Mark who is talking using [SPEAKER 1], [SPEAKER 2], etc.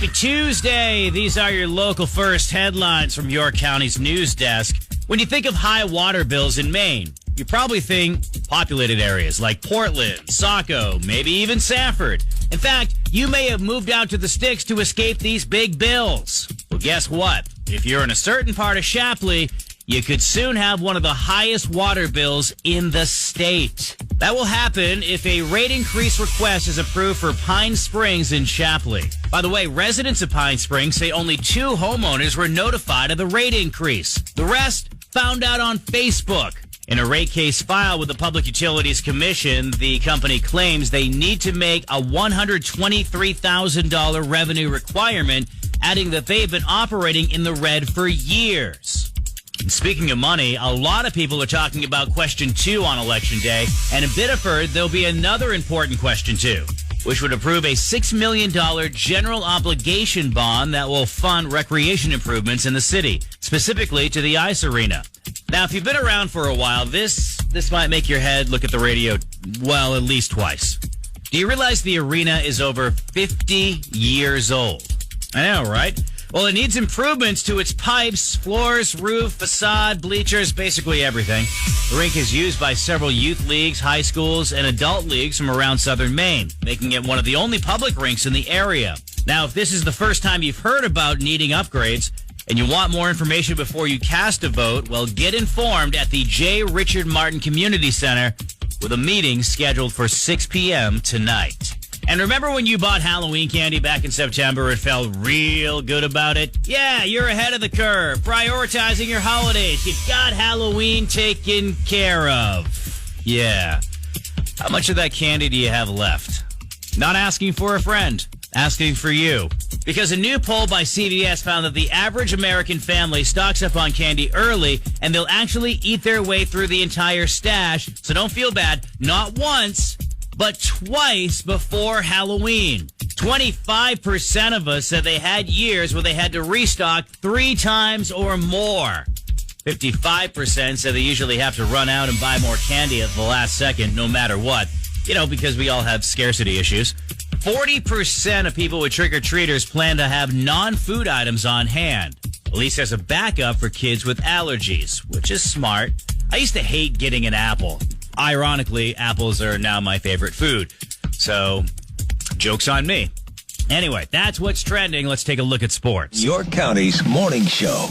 [SPEAKER 1] Happy Tuesday. These are your local first headlines from York County's news desk. When you think of high water bills in Maine, you probably think populated areas like Portland, Saco, maybe even Sanford. In fact, you may have moved out to the sticks to escape these big bills. Well, guess what? If you're in a certain part of Shapliegh, you could soon have one of the highest water bills in the state. That will happen if a rate increase request is approved for Pine Springs in Shapliegh. By the way, residents of Pine Springs say only 2 homeowners were notified of the rate increase. The rest found out on Facebook. In a rate case filed with the Public Utilities Commission, the company claims they need to make a $123,000 revenue requirement, adding that they've been operating in the red for years. And speaking of money, a lot of people are talking about Question 2 on Election Day, and in Biddeford, there'll be another important Question 2, which would approve a $6 million general obligation bond that will fund recreation improvements in the city, specifically to the ice arena. Now, if you've been around for a while, this might make your head look at the radio, well, at least twice. Do you realize the arena is over 50 years old? I know, right? Well, it needs improvements to its pipes, floors, roof, facade, bleachers, basically everything. The rink is used by several youth leagues, high schools, and adult leagues from around southern Maine, making it one of the only public rinks in the area. Now, if this is the first time you've heard about needing upgrades and you want more information before you cast a vote, well, get informed at the J. Richard Martin Community Center with a meeting scheduled for 6 p.m. tonight. And remember when you bought Halloween candy back in September and felt real good about it? Yeah, you're ahead of the curve, prioritizing your holidays. You got Halloween taken care of. Yeah. How much of that candy do you have left? Not asking for a friend, asking for you. Because a new poll by CVS found that the average American family stocks up on candy early, and they'll actually eat their way through the entire stash. So don't feel bad. Not once, but twice before Halloween. 25% of us said they had years where they had to restock 3 times or more. 55% said they usually have to run out and buy more candy at the last second, no matter what. You know, because we all have scarcity issues. 40% of people with trick-or-treaters plan to have non-food items on hand, at least as a backup for kids with allergies, which is smart. I used to hate getting an apple. Ironically, apples are now my favorite food. So, joke's on me. Anyway, that's what's trending. Let's take a look at sports.
[SPEAKER 2] York County's morning show.